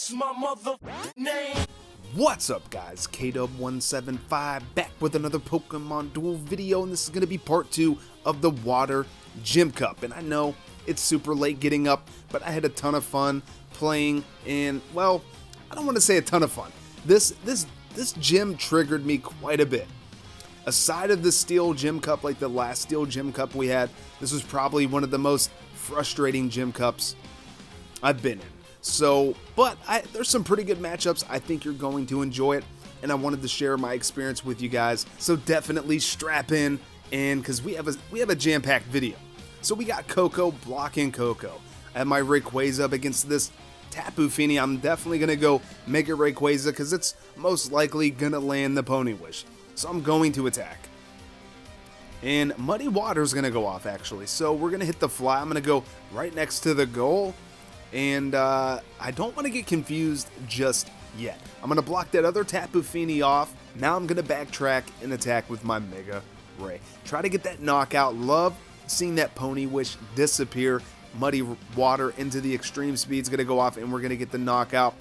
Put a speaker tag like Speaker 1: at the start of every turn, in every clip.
Speaker 1: What's my mother name?
Speaker 2: What's up guys, KDub175 back with another Pokemon Duel video, and this is going to be part 2 of the Water Gym Cup. And I know it's super late getting up, but I had a ton of fun playing, and well, I don't want to say a ton of fun. This gym triggered me quite a bit. Aside of the Steel Gym Cup, like the last Steel Gym Cup we had, this was probably one of the most frustrating Gym Cups I've been in. So, but there's some pretty good matchups. I think you're going to enjoy it, and I wanted to share my experience with you guys. So definitely strap in, and because we have a jam-packed video. So we got Coco blocking Coco. I have my Rayquaza up against this Tapu Fini. I'm definitely gonna go Mega Rayquaza because it's most likely gonna land the Pony Wish. So I'm going to attack. And Muddy Water's gonna go off actually. So we're gonna hit the fly. I'm gonna go right next to the goal. And I don't want to get confused just yet. I'm going to block that other Tapu Fini off. Now I'm going to backtrack and attack with my Mega Ray. Try to get that knockout. Love seeing that Pony Wish disappear. Muddy Water into the extreme speed is going to go off, and we're going to get the knockout.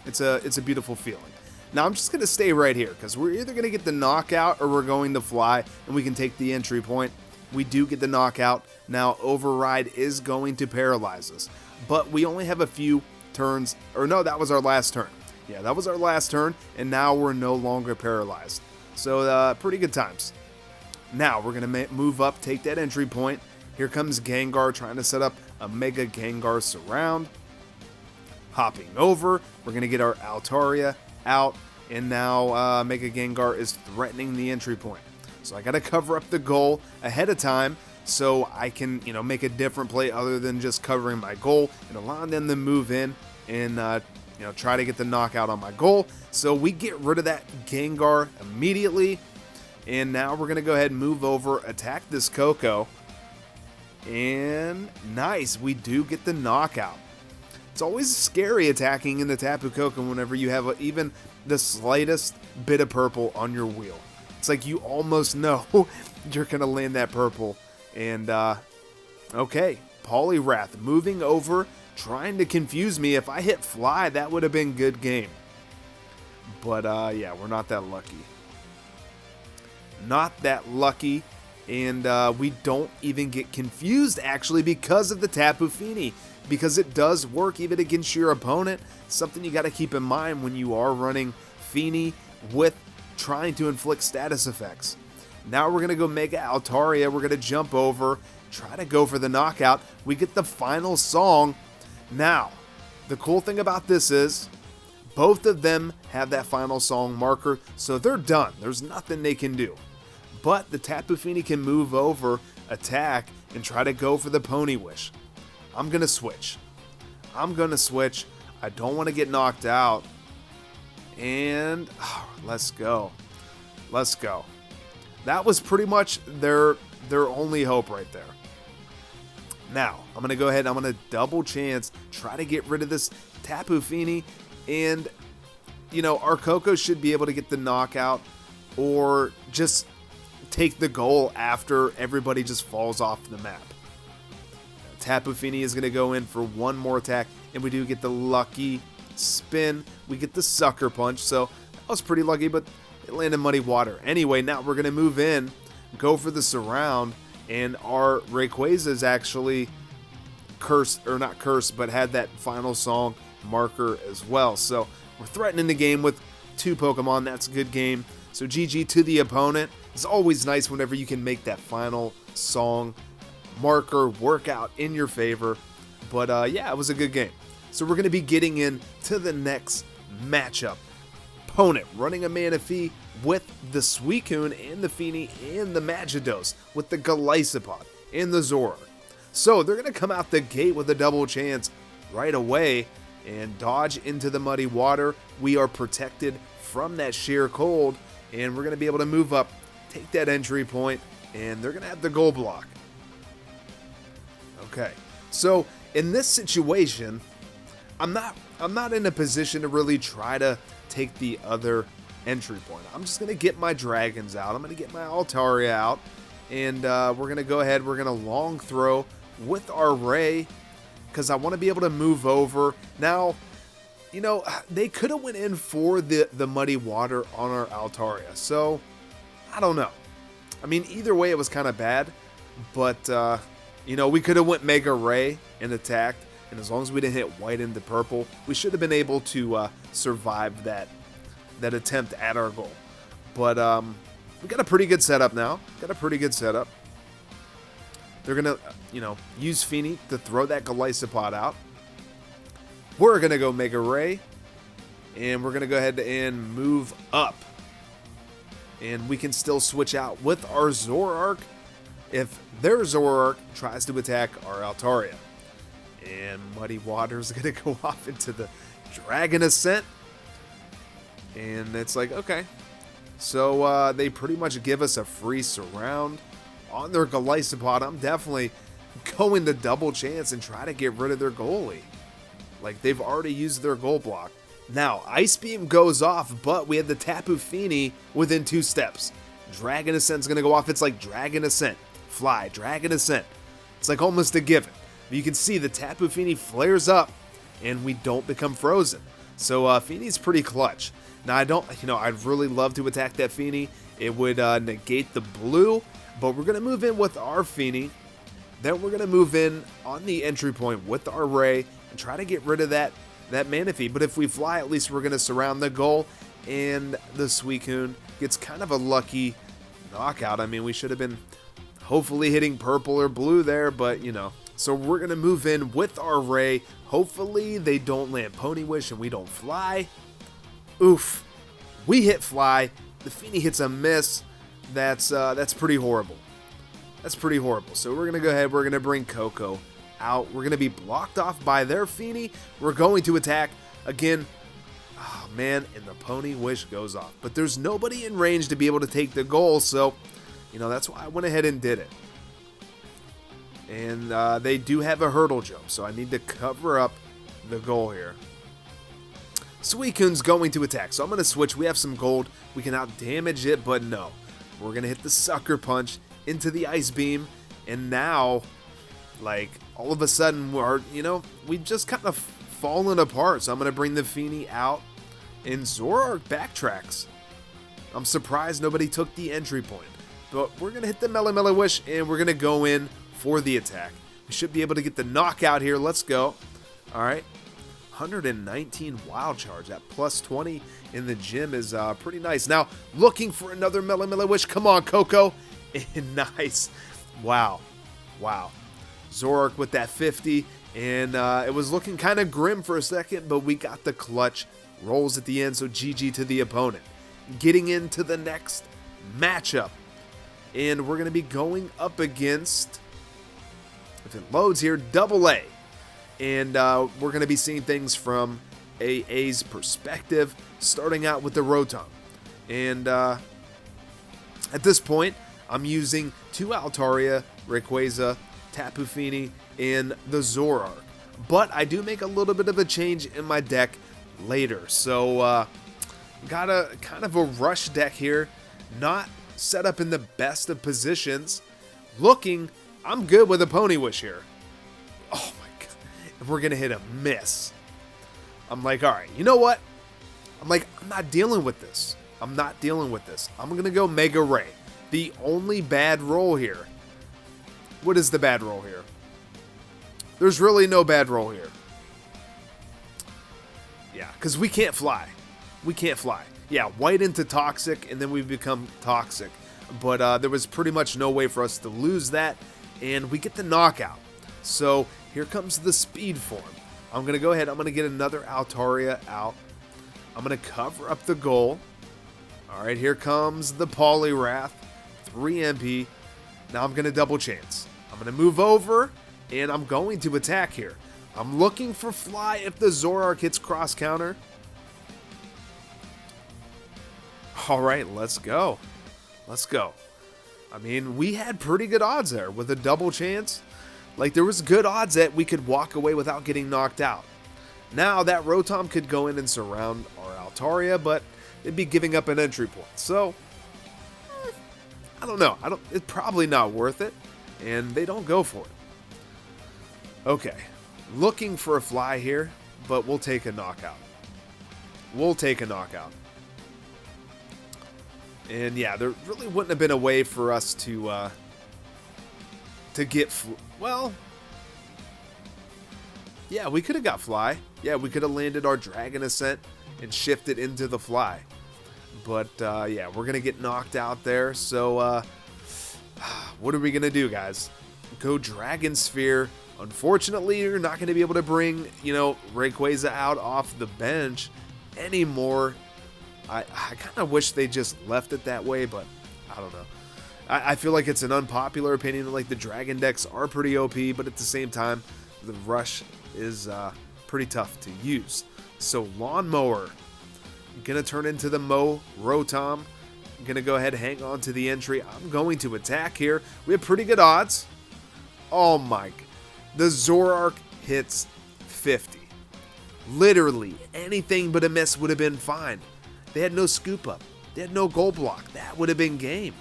Speaker 2: It's a beautiful feeling. Now I'm just going to stay right here because we're either going to get the knockout or we're going to fly, and we can take the entry point. We do get the knockout. Now Override is going to paralyze us. But we only have a few turns, or no, that was our last turn. Yeah, that was our last turn, and now we're no longer paralyzed. So, pretty good times. Now, we're going to move up, take that entry point. Here comes Gengar trying to set up a Mega Gengar surround. Hopping over, we're going to get our Altaria out, and now Mega Gengar is threatening the entry point. So I got to cover up the goal ahead of time, so I can, make a different play other than just covering my goal and allowing them to move in and, try to get the knockout on my goal. So we get rid of that Gengar immediately. And now we're going to go ahead and move over, attack this Coco. And nice, we do get the knockout. It's always scary attacking in the Tapu Koko whenever you have even the slightest bit of purple on your wheel. It's like you almost know you're going to land that purple. And, okay, Poliwrath moving over, trying to confuse me. If I hit fly, that would have been good game. But, yeah, we're not that lucky. Not that lucky, and we don't even get confused, actually, because of the Tapu Fini. Because it does work even against your opponent. Something you got to keep in mind when you are running Fini with trying to inflict status effects. Now we're going to go Mega Altaria. We're going to jump over, try to go for the knockout. We get the final song. Now, the cool thing about this is both of them have that final song marker, so they're done. There's nothing they can do. But the Tapu Fini can move over, attack, and try to go for the Pony Wish. I'm going to switch. I don't want to get knocked out. And let's go. That was pretty much their only hope right there. Now, I'm going to go ahead and I'm going to double chance, try to get rid of this Tapu Fini, and, our Coco should be able to get the knockout or just take the goal after everybody just falls off the map. Tapu Fini is going to go in for one more attack, and we do get the lucky spin. We get the Sucker Punch, so that was pretty lucky, but it landed Muddy Water. Anyway, now we're going to move in, go for the surround, and our Rayquaza is actually cursed, or not cursed, but had that final song marker as well. So we're threatening the game with 2 Pokemon. That's a good game. So GG to the opponent. It's always nice whenever you can make that final song marker work out in your favor. But yeah, it was a good game. So we're going to be getting into the next matchup. Opponent running a Manaphy with the Suicune and the Fini and the Magidos with the Golisopod and the Zoroark. So they're going to come out the gate with a double chance right away and dodge into the Muddy Water. We are protected from that sheer cold, and we're going to be able to move up, take that entry point, and they're going to have the goal block. Okay, so in this situation, I'm not in a position to really try to take the other entry point. I'm just going to get my dragons out. I'm going to get my Altaria out, and we're going to go ahead. We're going to long throw with our Ray because I want to be able to move over. Now, you know, they could have went in for the Muddy Water on our Altaria. So, I don't know. I mean, either way, it was kind of bad. But, you know, we could have went Mega Ray and attacked. And as long as we didn't hit white into purple, we should have been able to survive that attempt at our goal. But we got a pretty good setup now. Got a pretty good setup. They're going to, you know, use Feeny to throw that Golisopod out. We're going to go Mega Ray. And we're going to go ahead and move up. And we can still switch out with our Zoroark if their Zoroark tries to attack our Altaria. And Muddy Water is going to go off into the Dragon Ascent. And it's like, okay. So they pretty much give us a free surround on their Golisopod. I'm definitely going to double chance and try to get rid of their goalie. Like, they've already used their goal block. Now, Ice Beam goes off, but we had the Tapu Fini within 2 steps. Dragon Ascent's going to go off. It's like Dragon Ascent. Fly, Dragon Ascent. It's like almost a given. You can see the Tapu Fini flares up, and we don't become frozen. So Fini's pretty clutch. Now, I'd really love to attack that Fini. It would negate the blue, but we're going to move in with our Fini. Then we're going to move in on the entry point with our Ray and try to get rid of that Manaphy. But if we fly, at least we're going to surround the goal, and the Suicune gets kind of a lucky knockout. I mean, we should have been hopefully hitting purple or blue there, but, you know. So we're going to move in with our Ray. Hopefully they don't land Pony Wish and we don't fly. Oof. We hit fly. The Fini hits a miss. That's pretty horrible. That's pretty horrible. So we're going to go ahead. We're going to bring Coco out. We're going to be blocked off by their Fini. We're going to attack again. Oh, man. And the Pony Wish goes off. But there's nobody in range to be able to take the goal. So, you know, that's why I went ahead and did it. And they do have a hurdle jump, so I need to cover up the goal here. Suicune's going to attack, so I'm going to switch. We have some gold. We can out-damage it, but no. We're going to hit the Sucker Punch into the Ice Beam, and now, like, all of a sudden, we've just kind of fallen apart. So I'm going to bring the Fini out, and Zoroark backtracks. I'm surprised nobody took the entry point. But we're going to hit the Mele Wish, and we're going to go in for the attack. We should be able to get the knockout here. Let's go. All right. 119 wild charge at plus 20 in the gym is pretty nice. Now, looking for another Mele Wish. Come on, Coco. Nice. Wow. Wow. Zoroark with that 50. And it was looking kind of grim for a second, but we got the clutch rolls at the end. So GG to the opponent. Getting into the next matchup. And we're going to be going up against, if it loads here, Double A. And we're going to be seeing things from AA's perspective, starting out with the Rotom. And at this point, I'm using 2 Altaria, Rayquaza, Tapu Fini, and the Zoroark. But I do make a little bit of a change in my deck later. So got a kind of a rush deck here, not set up in the best of positions. I'm good with a Pony Wish here. Oh my god. And we're going to hit a miss. I'm like, all right, you know what? I'm not dealing with this. I'm going to go Mega Ray. The only bad roll here. What is the bad roll here? There's really no bad roll here. Yeah, because we can't fly. Yeah, white into toxic, and then we become toxic. But there was pretty much no way for us to lose that, and we get the knockout. So here comes the speed form. I'm going to go ahead. I'm going to get another Altaria out. I'm going to cover up the goal. All right, here comes the Poliwrath. 3 MP. Now I'm going to double chance. I'm going to move over, and I'm going to attack here. I'm looking for fly if the Zoroark hits cross counter. All right, let's go. Let's go. I mean, we had pretty good odds there with a double chance. Like, there was good odds that we could walk away without getting knocked out. Now, that Rotom could go in and surround our Altaria, but it'd be giving up an entry point. So, I don't know. It's probably not worth it, and they don't go for it. Okay, looking for a fly here, but we'll take a knockout. we'll take a knockout. And yeah, there really wouldn't have been a way for us to get, well, yeah, we could have got fly. Yeah, we could have landed our dragon ascent and shifted into the fly. But yeah, we're going to get knocked out there. So what are we going to do, guys? Go Dragon Sphere. Unfortunately, you're not going to be able to bring, Rayquaza out off the bench anymore. I kind of wish they just left it that way, but I don't know. I feel like it's an unpopular opinion. Like, the Dragon decks are pretty OP, but at the same time, the Rush is pretty tough to use. So, Lawnmower. Gonna turn into the Rotom. Gonna go ahead and hang on to the entry. I'm going to attack here. We have pretty good odds. Oh my. The Zoroark hits 50. Literally, anything but a miss would have been fine. They had no scoop up. They had no goal block. That would have been game.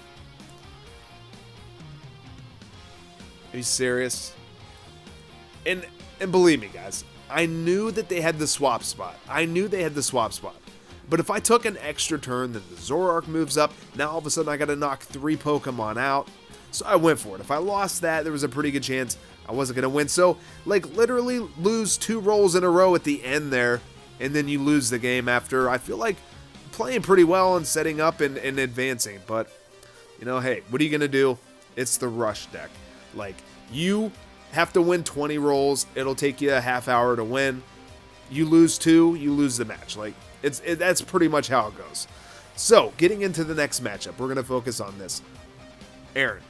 Speaker 2: Are you serious? And believe me, guys, I knew that they had the swap spot. But if I took an extra turn, then the Zoroark moves up. Now all of a sudden I got to knock 3 Pokemon out. So I went for it. If I lost that, there was a pretty good chance I wasn't going to win. So, like, literally lose 2 rolls in a row at the end there, and then you lose the game after, I feel like, playing pretty well and setting up and advancing. But, hey, what are you going to do? It's the Rush deck. Like, you have to win 20 rolls. It'll take you a half hour to win. You lose 2, you lose the match. Like, that's pretty much how it goes. So, getting into the next matchup, we're going to focus on this. Aaron.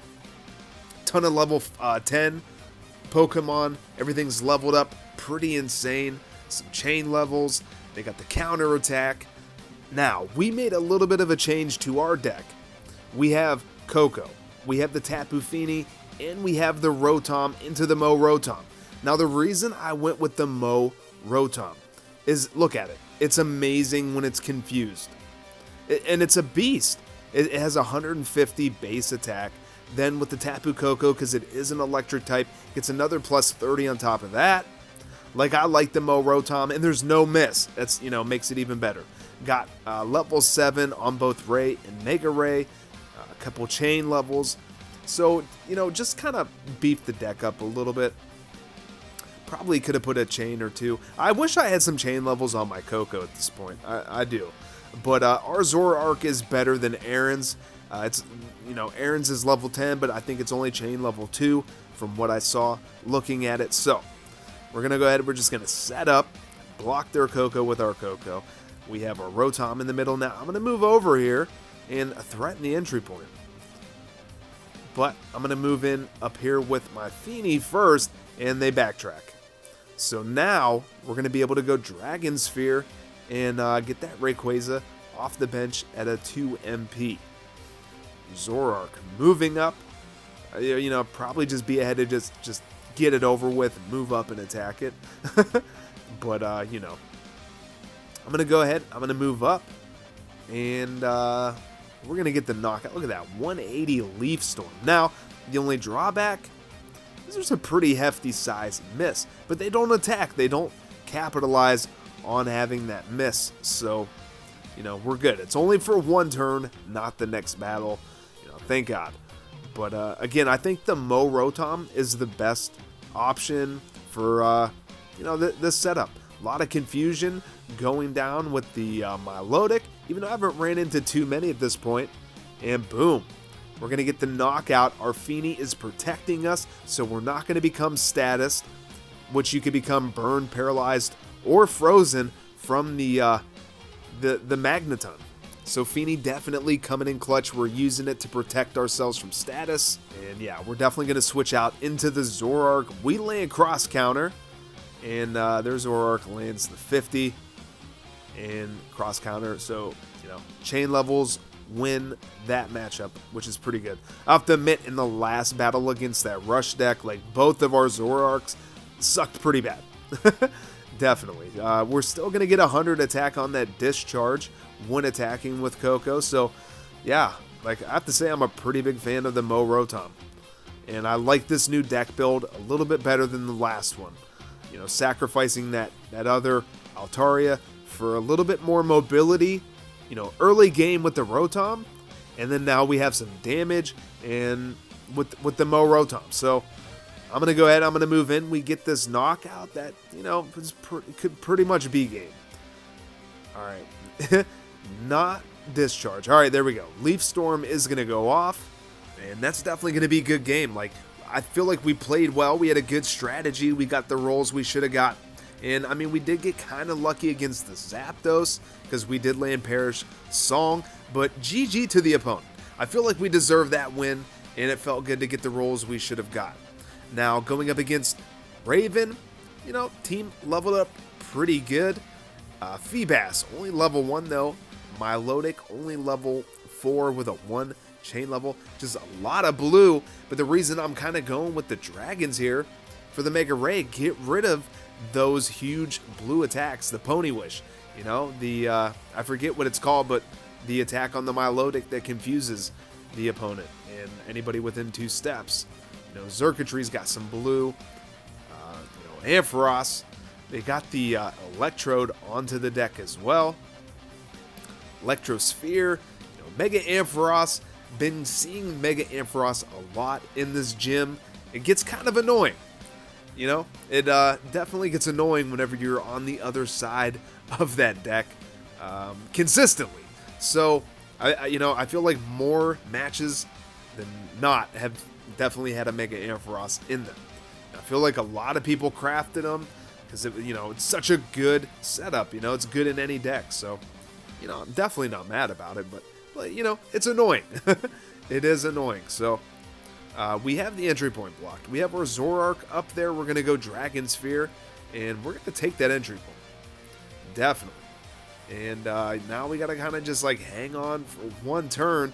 Speaker 2: Ton of level 10 Pokemon. Everything's leveled up pretty insane. Some chain levels. They got the counter attack. Now, we made a little bit of a change to our deck. We have Coco. We have the Tapu Fini. And we have the Rotom into the Rotom. Now, the reason I went with the Rotom is, look at it. It's amazing when it's confused. And it's a beast. It has 150 base attack. Then with the Tapu Koko, because it is an electric type, gets another plus 30 on top of that. Like, I like the Rotom, and there's no miss. That's, makes it even better. Got level 7 on both Ray and Mega Ray. A couple chain levels. So, just kind of beef the deck up a little bit. Probably could have put a chain or 2. I wish I had some chain levels on my Coco at this point. I do. But our Zoroark is better than Aaron's. Aaron's is level 10, but I think it's only chain level 2 from what I saw looking at it. So, we're going to go ahead. We're just going to set up, block their Coco with our Coco. We have our Rotom in the middle. Now, I'm going to move over here and threaten the entry point. But I'm going to move in up here with my Fini first, and they backtrack. So now, we're going to be able to go Dragon Sphere and get that Rayquaza off the bench at a 2 MP. Zoroark moving up. Probably just be ahead of just get it over with, move up and attack it. But, I'm going to go ahead. I'm going to move up. And we're going to get the knockout. Look at that. 180 Leaf Storm. Now, the only drawback is there's a pretty hefty size miss. But they don't attack. They don't capitalize on having that miss. So, we're good. It's only for 1 turn, not the next battle. Thank God. But, again, I think the Rotom is the best option for, this setup. A lot of confusion going down with the Milotic, even though I haven't ran into too many at this point. And boom, we're going to get the knockout. Our Fini is protecting us, so we're not going to become status, which you could become burned, paralyzed, or frozen from the Magneton. So Fini definitely coming in clutch. We're using it to protect ourselves from status. And yeah, we're definitely going to switch out into the Zoroark. We land cross counter. And their Zoroark lands the 50. And cross counter. So, chain levels win that matchup, which is pretty good. I have to admit, in the last battle against that Rush deck, like, both of our Zoroarks sucked pretty bad. Definitely. We're still going to get 100 attack on that discharge when attacking with Coco. So, yeah, like, I have to say I'm a pretty big fan of the Rotom. And I like this new deck build a little bit better than the last one. Sacrificing that other Altaria for a little bit more mobility, you know, early game with the Rotom, and then now we have some damage and with the Mo Rotom. So I'm going to go ahead, I'm going to move in. We get this knockout that, you know, could pretty much be game. All right. Not discharge. All right, there we go. Leaf Storm is going to go off, and that's definitely going to be a good game. Like, I feel like we played well. We had a good strategy. We got the rolls we should have got. And, I mean, we did get kind of lucky against the Zapdos because we did land Perish Song, but GG to the opponent. I feel like we deserved that win, and it felt good to get the rolls we should have got. Now, going up against Raven, you know, team leveled up pretty good. Feebas, only level 1 though. Milotic, only level 4 with a 1 chain level. Just a lot of blue, but the reason I'm kind of going with the dragons here for the Mega Ray, get rid of those huge blue attacks, the Pony Wish. You know, the, I forget what it's called, but the attack on the Milotic that confuses the opponent and anybody within 2 steps. You know, Xurkitry's got some blue. You know, Ampharos. They got the Electrode onto the deck as well. Electrosphere. You know, Mega Ampharos. Been seeing Mega Ampharos a lot in this gym. It gets kind of annoying. You know, it definitely gets annoying whenever you're on the other side of that deck consistently. So, you know, I feel like more matches than not have definitely had a Mega Ampharos in them. I feel like a lot of people crafted them because, you know, it's such a good setup. You know, it's good in any deck. So, you know, I'm definitely not mad about it, but you know, it's annoying. It is annoying. So, we have the entry point blocked. We have our Zoroark up there. We're going to go Dragon Sphere, and we're going to take that entry point. Definitely. And now we got to kind of just like hang on for one turn,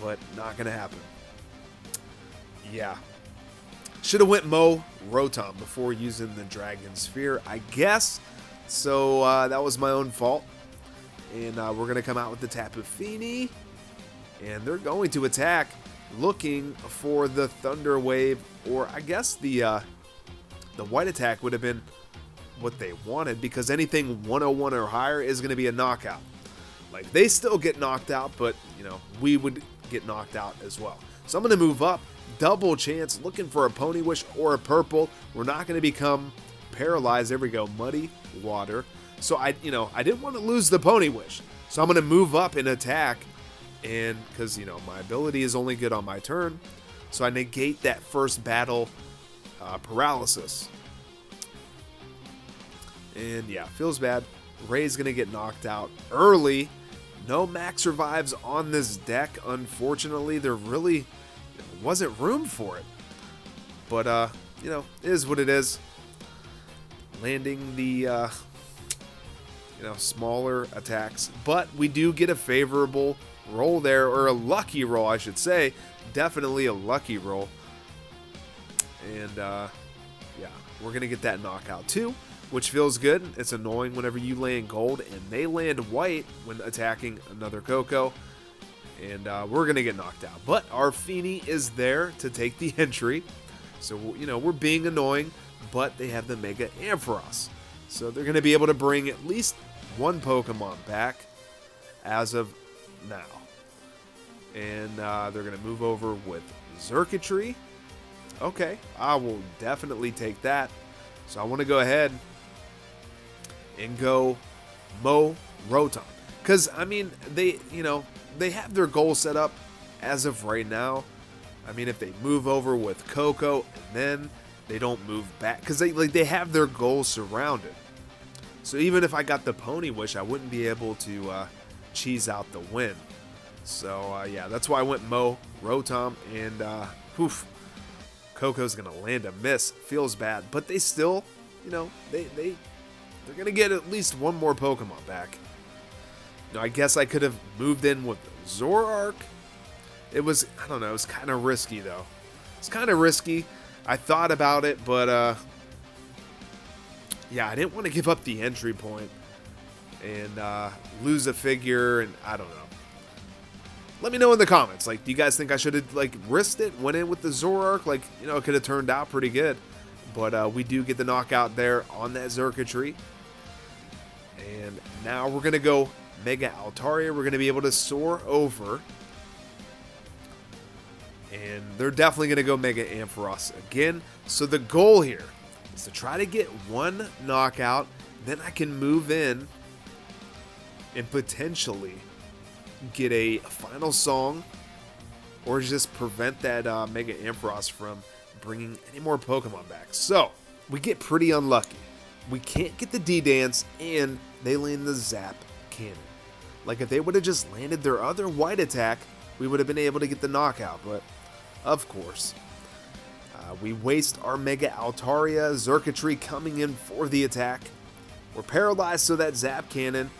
Speaker 2: but not going to happen. Yeah. Should have went Mo Rotom before using the Dragon Sphere, I guess. So that was my own fault. And we're going to come out with the Tapu Fini. And they're going to attack, looking for the Thunder Wave, or I guess the White attack would have been what they wanted, because anything 101 or higher is going to be a knockout. Like, they still get knocked out, but, you know, we would get knocked out as well. So I'm going to move up, double chance, looking for a Pony Wish or a purple. We're not going to become paralyzed. There we go, Muddy Water. So I didn't want to lose the Pony Wish. So I'm going to move up and attack, and because, you know, my ability is only good on my turn, so I negate that first battle paralysis. And yeah, feels bad. Ray's going to get knocked out early. No max revives on this deck, unfortunately. There really wasn't room for it. But, you know, it is what it is. Landing the, you know, smaller attacks. But we do get a favorable roll there, or a lucky roll, I should say. Definitely a lucky roll. And, yeah, we're going to get that knockout too, which feels good. It's annoying whenever you land gold and they land white when attacking another Coco. And we're going to get knocked out. But our Fini is there to take the entry. So, you know, we're being annoying, but they have the Mega Ampharos. So they're going to be able to bring at least one Pokemon back as of now. And they're going to move over with Xurkitry. Okay, I will definitely take that. So I want to go ahead and go Mo Rotom. Because, I mean, they have their goal set up as of right now. I mean, if they move over with Coco and then they don't move back, because they have their goal surrounded. So even if I got the Pony Wish, I wouldn't be able to cheese out the win. So, yeah, that's why I went Mo Rotom. And, poof, Coco's going to land a miss. Feels bad. But they still, you know, they're going to get at least one more Pokemon back. Now, I guess I could have moved in with Zoroark. It was, I don't know, it was kind of risky, though. It's kind of risky. I thought about it, but, yeah, I didn't want to give up the entry point and lose a figure, and I don't know. Let me know in the comments. Like, do you guys think I should have, like, risked it, went in with the Zoroark? Like, you know, it could have turned out pretty good. But we do get the knockout there on that Xurkitry. And now we're going to go Mega Altaria. We're going to be able to soar over. And they're definitely going to go Mega Ampharos again. So the goal here is to try to get one knockout. Then I can move in and potentially get a final song. Or just prevent that Mega Ampharos from bringing any more Pokemon back. So we get pretty unlucky. We can't get the D-Dance, and they land the Zap Cannon. Like, if they would have just landed their other white attack, we would have been able to get the knockout, but of course. We waste our Mega Altaria, Xurkitree coming in for the attack. We're paralyzed, so that Zap Cannon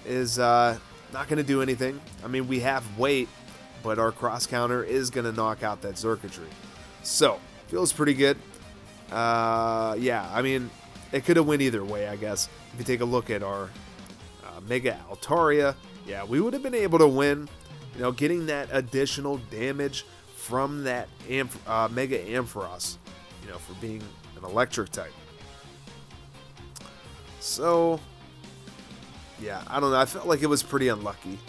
Speaker 2: is not going to do anything. I mean, we have weight, but our cross counter is going to knock out that Xurkitree. So, feels pretty good. Yeah, I mean, it could have went either way, I guess. If you take a look at our Mega Altaria, yeah, we would have been able to win. You know, getting that additional damage from that Mega Ampharos, you know, for being an electric type. So, yeah, I don't know. I felt like it was pretty unlucky.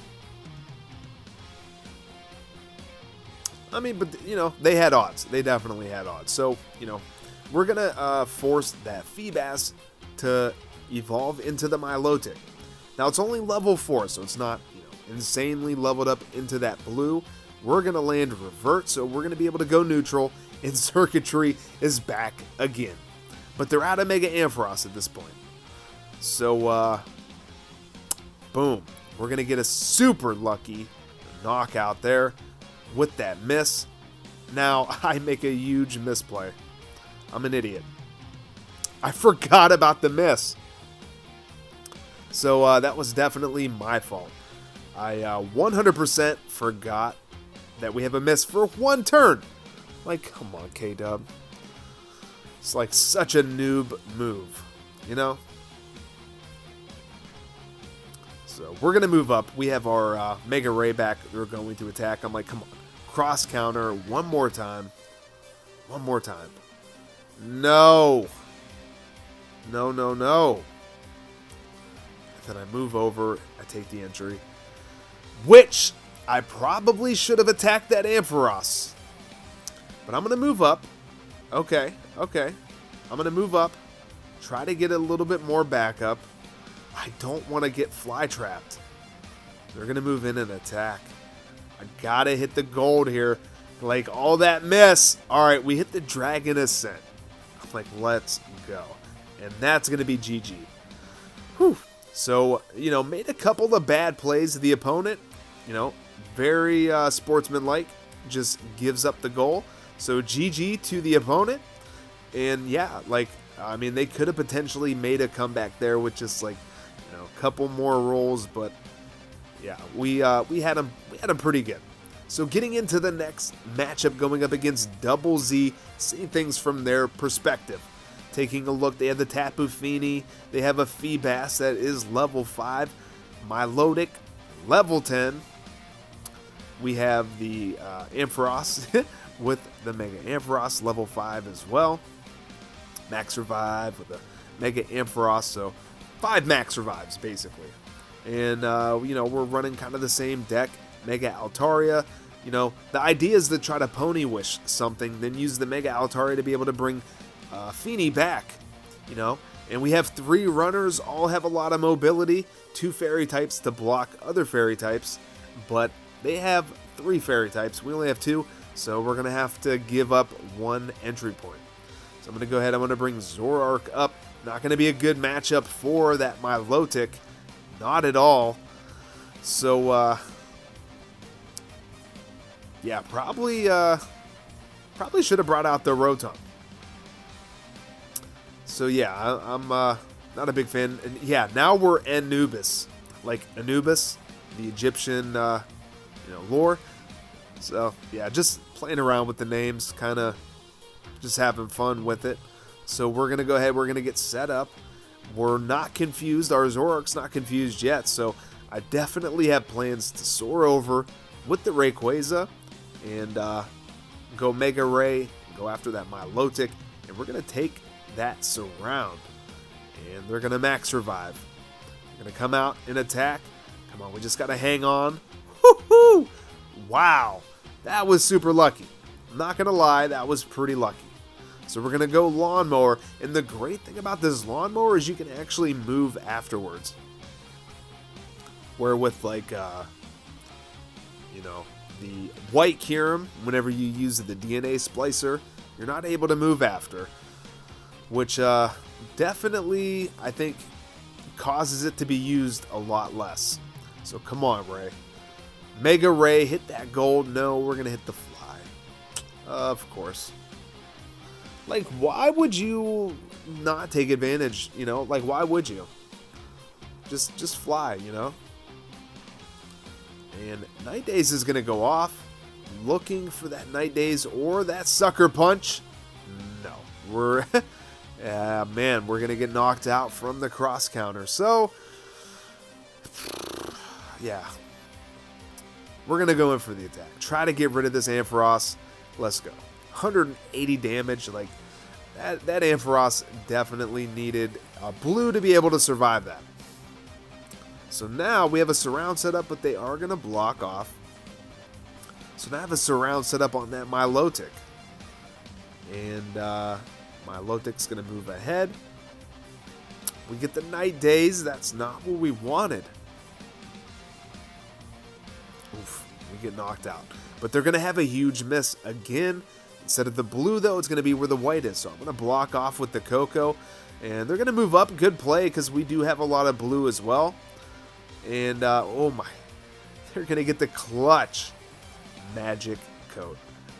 Speaker 2: I mean, but, you know, they had odds. They definitely had odds. So, you know, we're going to force that Feebas to evolve into the Milotic. Now, it's only level 4, so it's not, you know, insanely leveled up into that blue. We're going to land Revert, so we're going to be able to go neutral, and Xurkitree is back again. But they're out of Mega Ampharos at this point. So, boom. We're going to get a super lucky knockout there with that miss. Now, I make a huge misplay. I'm an idiot. I forgot about the miss. So, that was definitely my fault. I 100% forgot that we have a miss for one turn. Like, come on, K-Dub. It's like such a noob move, you know? So, we're going to move up. We have our Mega Ray back. They're going to attack. I'm like, come on. Cross counter one more time. One more time. No. No, no, no. Then I move over. I take the injury. Which I probably should have attacked that Ampharos. But I'm going to move up. Okay, okay. I'm going to move up. Try to get a little bit more backup. I don't want to get fly trapped. They're going to move in and attack. I got to hit the gold here. Like, all that miss. All right, we hit the Dragon Ascent. I'm like, let's go. And that's going to be GG. Whew. So, you know, made a couple of bad plays to the opponent. You know, very sportsmanlike. Just gives up the goal. So, GG to the opponent. And, yeah, like, I mean, they could have potentially made a comeback there with just, like, you know, a couple more rolls. But, yeah, we had them pretty good. So, getting into the next matchup going up against Double Z, seeing things from their perspective. Taking a look, they have the Tapu Fini, they have a Feebas that is level 5, Milotic, level 10. We have the Ampharos with the Mega Ampharos, level 5 as well. Max Revive with the Mega Ampharos, so 5 Max Revives basically. And, you know, we're running kind of the same deck, Mega Altaria. You know, the idea is to try to Pony Wish something, then use the Mega Altaria to be able to bring Fini back, you know, and we have 3 runners, all have a lot of mobility, 2 fairy types to block other fairy types, but they have 3 fairy types, we only have 2, so we're going to have to give up 1 entry point. So I'm going to go ahead, I'm going to bring Zoroark up, not going to be a good matchup for that Milotic, not at all, so, yeah, probably should have brought out the Rotom. So yeah, I'm not a big fan. And yeah, now we're Anubis, like Anubis, the Egyptian, you know, lore. So yeah, just playing around with the names, kind of just having fun with it. So we're gonna go ahead. We're gonna get set up. We're not confused. Our Zoroark's not confused yet. So I definitely have plans to soar over with the Rayquaza and go Mega Ray, go after that Milotic, and we're gonna take that Surround, and they're gonna Max Revive. Gonna come out and attack. Come on, we just gotta hang on. Woohoo! Wow, that was super lucky. I'm not gonna lie, that was pretty lucky. So we're gonna go lawnmower, and the great thing about this lawnmower is you can actually move afterwards. Where with like, you know, the white Kyurem, whenever you use the DNA splicer, you're not able to move after. Which definitely, I think, causes it to be used a lot less. So come on, Ray. Mega Ray, hit that gold. No, we're going to hit the fly. Of course. Like, why would you not take advantage, you know? Like, why would you? Just fly, you know? And Night Daze is going to go off. Looking for that Night Daze or that Sucker Punch. No. We're... man, we're going to get knocked out from the cross counter. So, yeah. We're going to go in for the attack. Try to get rid of this Ampharos. Let's go. 180 damage. Like, that Ampharos definitely needed a blue to be able to survive that. So now we have a surround set up, but they are going to block off. So now I have a surround set up on that Milotic. And, Milotic's going to move ahead. We get the Night Daze. That's not what we wanted. Oof, we get knocked out. But they're going to have a huge miss again. Instead of the blue, though, it's going to be where the white is. So I'm going to block off with the Coco. And they're going to move up. Good play, because we do have a lot of blue as well. And, oh my. They're going to get the clutch magic coat.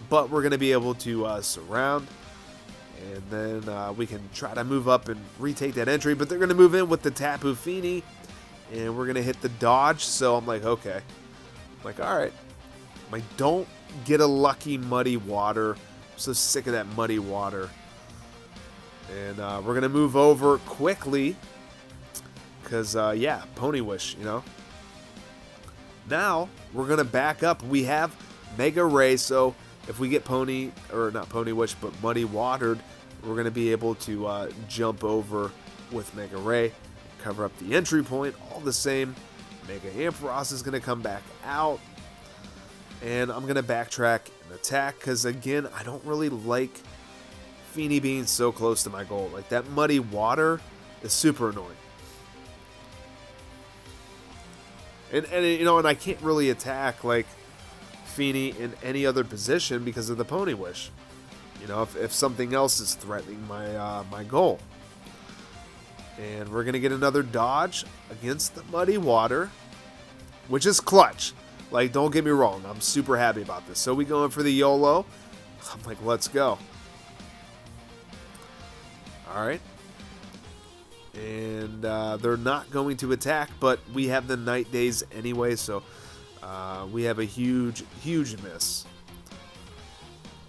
Speaker 2: But we're going to be able to surround. And then we can try to move up and retake that entry. But they're going to move in with the Tapu Fini. And we're going to hit the dodge. So I'm like, okay. I'm like, all right. I'm like, don't get a lucky Muddy Water. I'm so sick of that Muddy Water. And we're going to move over quickly. Because, yeah, Pony Wish, you know. Now, we're going to back up. We have Mega Ray, so... if we get Pony, or not Pony Wish, but Muddy Watered, we're going to be able to jump over with Mega Ray, cover up the entry point, all the same. Mega Ampharos is going to come back out, and I'm going to backtrack and attack, because again, I don't really like Fini being so close to my goal. Like, that Muddy Water is super annoying. And you know, and I can't really attack, like, Fini in any other position because of the Pony Wish. You know, if something else is threatening my my goal. And we're going to get another dodge against the Muddy Water, which is clutch. Like, don't get me wrong, I'm super happy about this. So we go in for the YOLO. I'm like, let's go. Alright. And they're not going to attack, but we have the Night Daze anyway, so... we have a huge miss.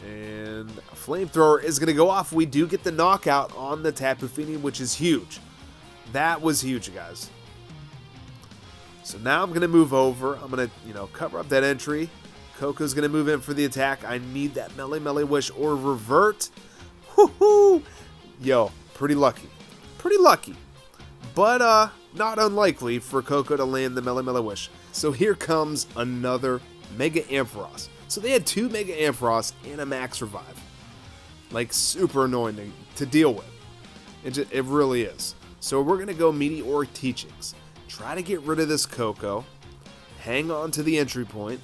Speaker 2: And a Flamethrower is going to go off. We do get the knockout on the Tapu Fini, which is huge. That was huge, guys. So now I'm going to move over. I'm going to, you know, cover up that entry. Coco's going to move in for the attack. I need that Melee Wish or Revert. Woohoo! Yo, pretty lucky. Pretty lucky. But, not unlikely for Coco to land the Melee Wish. So here comes another Mega Ampharos. So they had two Mega Ampharos and a Max Revive. Like, super annoying to deal with. It really is. So we're going to go Meteoric Teachings. Try to get rid of this Coco. Hang on to the entry point.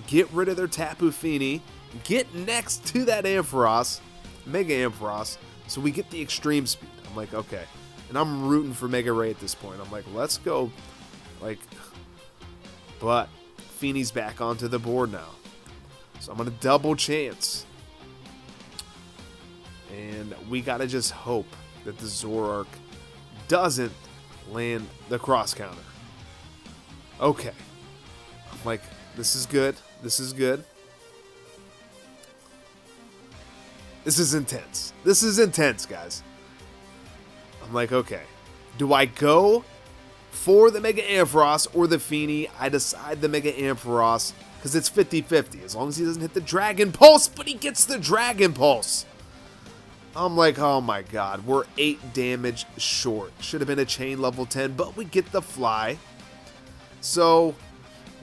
Speaker 2: Get rid of their Tapu Fini. Get next to that Ampharos. Mega Ampharos. So we get the extreme speed. I'm like, okay. And I'm rooting for Mega Ray at this point. I'm like, let's go. Like... but Fini's back onto the board now. So I'm going to double chance. And we got to just hope that the Zoroark doesn't land the cross counter. Okay. I'm like, this is good. This is good. This is intense. This is intense, guys. I'm like, okay. Do I go for the Mega Ampharos or the Fini? I decide the Mega Ampharos because it's 50-50 as long as he doesn't hit the Dragon Pulse, but he gets the Dragon Pulse. I'm like, oh my god, we're 8 damage short. Should have been a chain level 10, but we get the fly. So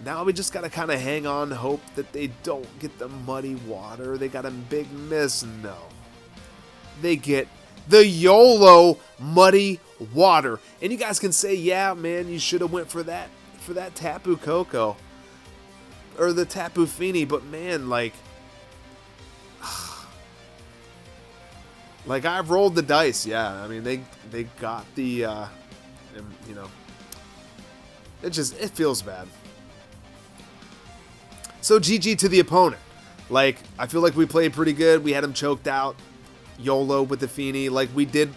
Speaker 2: now we just got to kind of hang on, hope that they don't get the muddy water. They got a big miss. No. They get the YOLO muddy water. And you guys can say, yeah, man, you should have went for that Tapu Koko. Or the Tapu Fini. But man, like I've rolled the dice. Yeah, I mean, they got the, you know, it feels bad. So GG to the opponent. Like, I feel like we played pretty good. We had him choked out. YOLO with the Fini. Like, we did,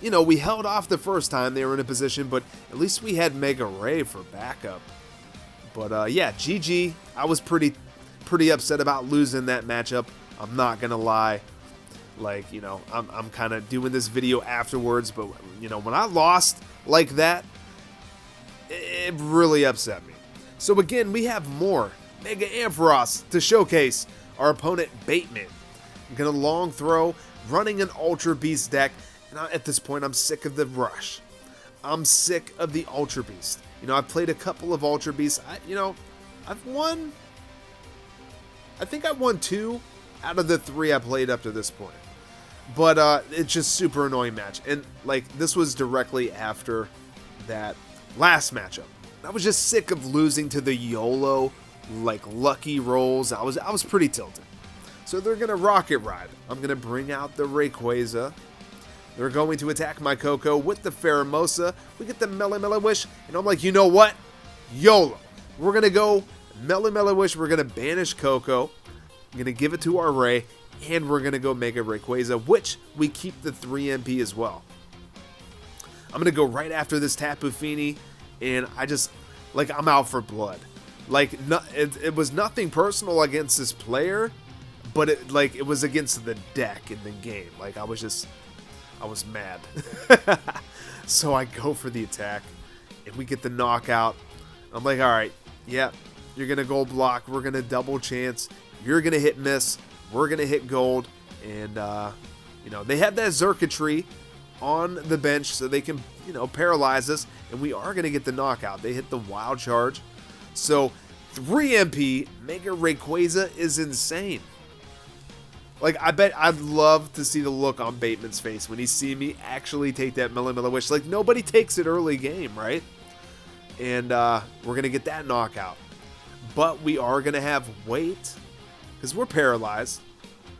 Speaker 2: you know, we held off the first time they were in a position, but at least we had Mega Ray for backup. But, yeah, GG. I was pretty upset about losing that matchup. I'm not going to lie. Like, you know, I'm kind of doing this video afterwards, but, you know, when I lost like that, it really upset me. So, again, we have more Mega Ampharos to showcase our opponent, Bateman. I'm going to long throw, running an Ultra Beast deck, and at this point, I'm sick of the rush. I'm sick of the Ultra Beast. You know, I've played a couple of Ultra Beasts. I've won, I think I won 2 out of the 3 I played up to this point. But it's just super annoying match. And, like, this was directly after that last matchup. I was just sick of losing to the YOLO, like, lucky rolls. I was pretty tilted. So they're going to Rocket Ride. I'm going to bring out the Rayquaza. They're going to attack my Coco with the Pheromosa. We get the Meliwish, and I'm like, you know what? YOLO. We're going to go Meliwish. We're going to banish Coco. I'm going to give it to our Ray, and we're going to go Mega Rayquaza, which we keep the 3 MP as well. I'm going to go right after this Tapu Fini, and I'm out for blood. Like, it was nothing personal against this player, but it was against the deck in the game. Like, I was mad. So I go for the attack, and we get the knockout. I'm like, all right, yeah, you're going to gold block. We're going to double chance. You're going to hit miss. We're going to hit gold. And, you know, they have that Xurkitree on the bench so they can, you know, paralyze us. And we are going to get the knockout. They hit the wild charge. So, 3 MP, Mega Rayquaza is insane. Like, I bet I'd love to see the look on Bateman's face when he see me actually take that Meliwish. Like, nobody takes it early game, right? And we're going to get that knockout. But we are going to have weight because we're paralyzed.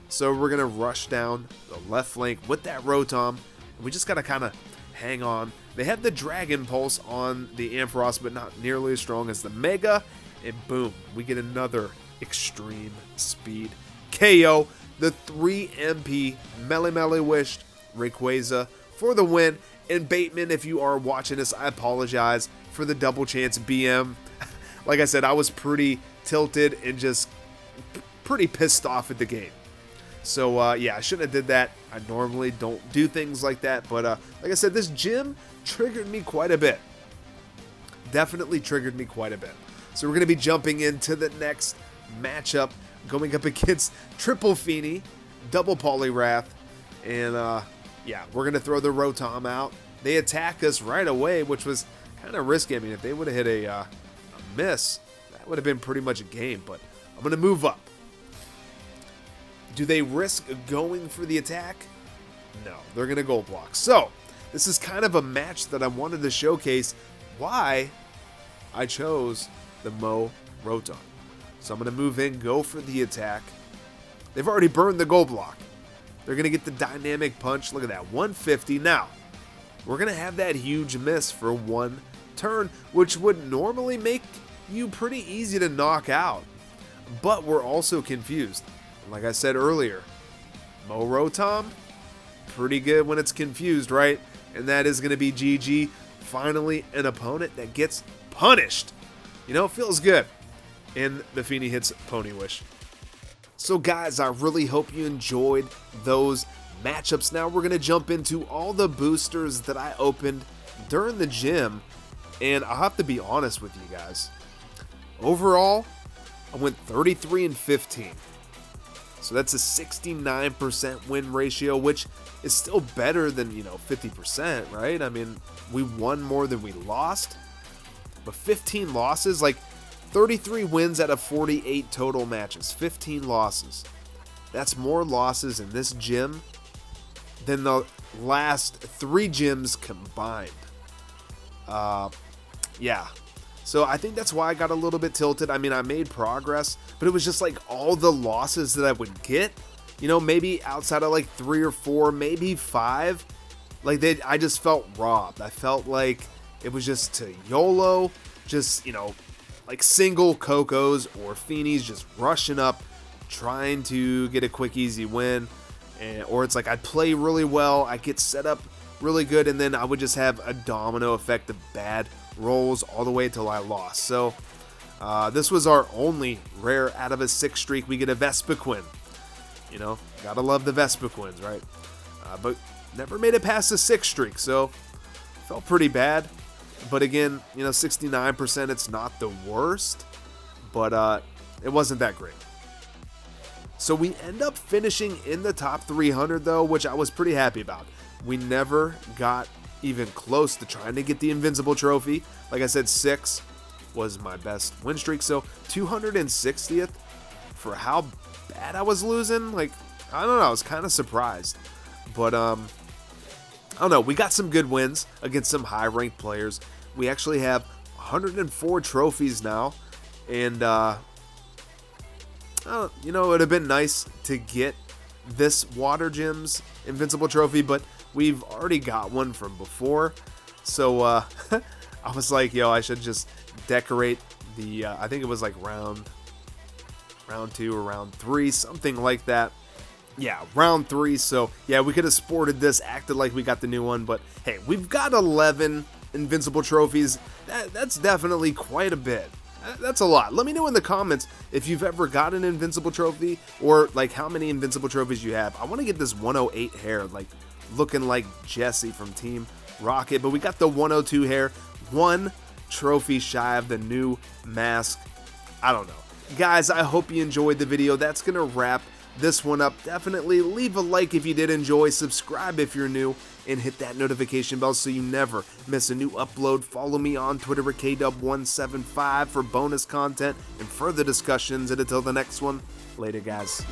Speaker 2: So we're going to rush down the left flank with that Rotom. And we just got to kind of hang on. They have the Dragon Pulse on the Ampharos, but not nearly as strong as the Mega. And boom, we get another extreme speed KO. The 3 MP Meliwished Rayquaza for the win. And Bateman, if you are watching this, I apologize for the double chance BM. Like I said, I was pretty tilted and just pretty pissed off at the game. So, yeah, I shouldn't have did that. I normally don't do things like that. But, like I said, this gym triggered me quite a bit. Definitely triggered me quite a bit. So we're going to be jumping into the next matchup, going up against Triple Fini, Double Poliwrath, and, yeah, we're going to throw the Rotom out. They attack us right away, which was kind of risky. I mean, if they would have hit a miss, that would have been pretty much a game, but I'm going to move up. Do they risk going for the attack? No, they're going to gold block. So, this is kind of a match that I wanted to showcase why I chose the Rotom. So I'm going to move in, go for the attack. They've already burned the gold block. They're going to get the dynamic punch. Look at that, 150. Now, we're going to have that huge miss for 1 turn, which would normally make you pretty easy to knock out. But we're also confused. Like I said earlier, Rotom, pretty good when it's confused, right? And that is going to be GG. Finally, an opponent that gets punished. You know, it feels good. And the Fini hits Ponywish. So guys, I really hope you enjoyed those matchups. Now we're going to jump into all the boosters that I opened during the gym. And I'll have to be honest with you guys. Overall, I went 33 and 15. So that's a 69% win ratio, which is still better than, 50%, right? I mean, we won more than we lost, but 15 losses, like 33 wins out of 48 total matches, 15 losses. That's more losses in this gym than the last 3 gyms combined. Yeah. So I think that's why I got a little bit tilted. I mean, I made progress, but it was just like all the losses that I would get, maybe outside of like 3 or 4, maybe 5, like I just felt robbed. I felt like it was just to YOLO, just, like single Cocos or Feenies just rushing up, trying to get a quick, easy win. Or it's like I'd play really well, I get set up really good, and then I would just have a domino effect of bad rolls all the way until I lost. So this was our only rare out of a 6 streak. We get a Vespiquen. Gotta love the Vespiquens, right? But never made it past the 6 streak, so felt pretty bad. But again, 69%, it's not the worst, but it wasn't that great. So we end up finishing in the top 300 though, which I was pretty happy about. We never got even close to trying to get the Invincible Trophy. Like I said, 6 was my best win streak, so 260th for how bad I was losing. Like, I don't know, I was kind of surprised. But, I don't know, we got some good wins against some high-ranked players. We actually have 104 trophies now, and, it would have been nice to get this Water Gym's Invincible Trophy, but we've already got one from before. So I was like, I should just decorate the, I think it was like round 2 or round 3, something like that. Yeah, round 3. So yeah, we could have sported this, acted like we got the new one, but hey, we've got 11 Invincible Trophies. That's definitely quite a bit. That's a lot. Let me know in the comments if you've ever got an Invincible Trophy, or like how many Invincible Trophies you have. I want to get this 108 hair, like looking like Jesse from Team Rocket, but we got the 102 hair, 1 trophy shy of the new mask. I don't know. Guys, I hope you enjoyed the video. That's going to wrap this one up. Definitely leave a like if you did enjoy, subscribe if you're new, and hit that notification bell so you never miss a new upload. Follow me on Twitter at KDub175 for bonus content and further discussions. And until the next one, later guys.